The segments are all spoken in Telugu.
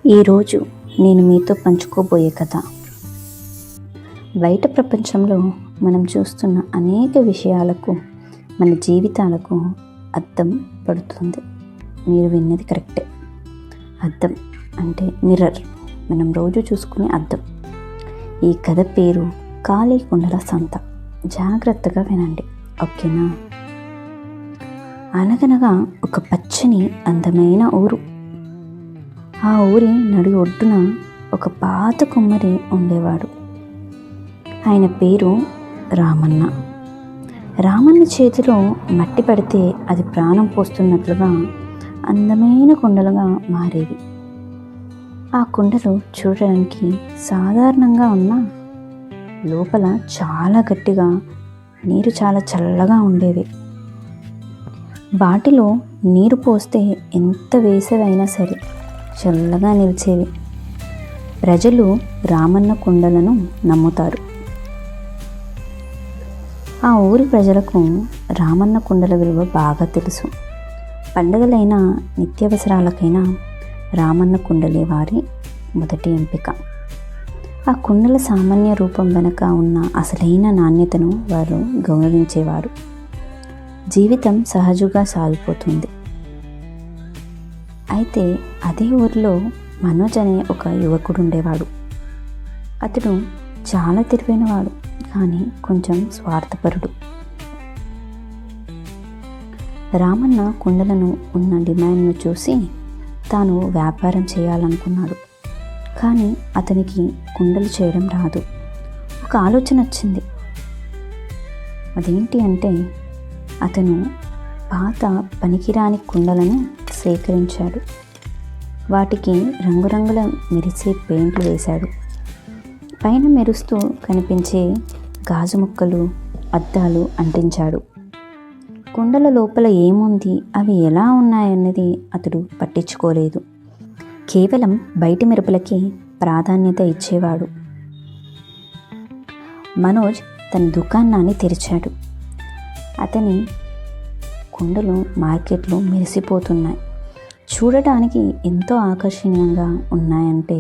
ఈరోజు నేను మీతో పంచుకోబోయే కథ బయట ప్రపంచంలో మనం చూస్తున్న అనేక విషయాలకు మన జీవితాలకు అద్దం పడుతుంది. మీరు విన్నది కరెక్టే. అద్దం అంటే మిర్రర్, మనం రోజు చూసుకునే అద్దం. ఈ కథ పేరు ఖాళీ కుండల సంత. జాగ్రత్తగా వినండి, ఓకేనా? అనగనగా ఒక పచ్చని అందమైన ఊరు. ఆ ఊరి నడి ఒడ్డున ఒక పాత కుమ్మరి ఉండేవాడు. ఆయన పేరు రామన్న. రామన్న చేతిలో మట్టి పడితే అది ప్రాణం పోస్తున్నట్లుగా అందమైన కుండలుగా మారేవి. ఆ కుండలు చూడడానికి సాధారణంగా ఉన్న లోపల చాలా గట్టిగా, నీరు చాలా చల్లగా ఉండేవి. వాటిలో నీరు పోస్తే ఎంత వేసవైనా సరే చల్లగా నిలిచేవి. ప్రజలు రామన్న కుండలను నమ్ముతారు. ఆ ఊరి ప్రజలకు రామన్న కుండల విలువ బాగా తెలుసు. పండుగలైనా నిత్యావసరాలకైనా రామన్న కుండలే వారి మొదటి ఎంపిక. ఆ కుండల సామాన్య రూపం వెనుక ఉన్న అసలైన నాణ్యతను వారు గౌరవించేవారు. జీవితం సహజంగా సాగిపోతుంది. అయితే అదే ఊరిలో మనోజ్ అనే ఒక యువకుడు ఉండేవాడు. అతడు చాలా తెలివైనవాడు, కానీ కొంచెం స్వార్థపరుడు. రామన్న కుండలను ఉన్న డిమాండ్ను చూసి తాను వ్యాపారం చేయాలనుకున్నాడు. కానీ అతనికి కుండలు చేయడం రాదు. ఒక ఆలోచన వచ్చింది. అదేంటి అంటే, అతను పాత పనికిరాని కుండలను సేకరించాడు. వాటికి రంగురంగుల మెరిసే పెయింట్లు వేశాడు. పైన మెరుస్తూ కనిపించే గాజు ముక్కలు, అద్దాలు అంటించాడు. కుండల లోపల ఏముంది, అవి ఎలా ఉన్నాయన్నది అతడు పట్టించుకోలేదు. కేవలం బయటి మెరుపులకి ప్రాధాన్యత ఇచ్చేవాడు. మనోజ్ తన దుకాణాన్ని తెరిచాడు. అతని కుండలు మార్కెట్లో మెరిసిపోతున్నాయి. చూడటానికి ఎంతో ఆకర్షణీయంగా ఉన్నాయంటే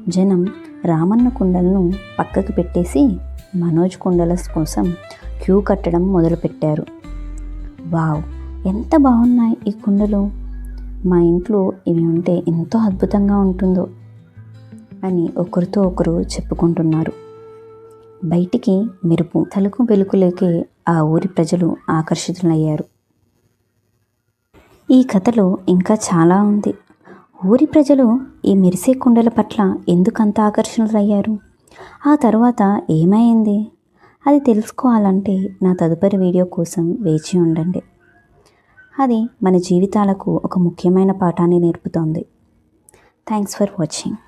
జనం రామన్న కుండలను పక్కకు పెట్టేసి మనోజ్ కుండల కోసం క్యూ కట్టడం మొదలుపెట్టారు. వావ్, ఎంత బాగున్నాయి ఈ కుండలు! మా ఇంట్లో ఇవి ఉంటే ఎంతో అద్భుతంగా ఉంటుందో అని ఒకరితో ఒకరు చెప్పుకుంటున్నారు. బయటికి మెరుపు, తలుపు వెలుగులోకే ఆ ఊరి ప్రజలు ఆకర్షితులయ్యారు. ఈ కథలో ఇంకా చాలా ఉంది. ఊరి ప్రజలు ఈ మెరిసే కుండల పట్ల ఎందుకంత ఆకర్షణలయ్యారు? ఆ తర్వాత ఏమైంది? అది తెలుసుకోవాలంటే నా తదుపరి వీడియో కోసం వేచి ఉండండి. అది మన జీవితాలకు ఒక ముఖ్యమైన పాఠాన్ని నేర్పుతోంది. Thanks for watching.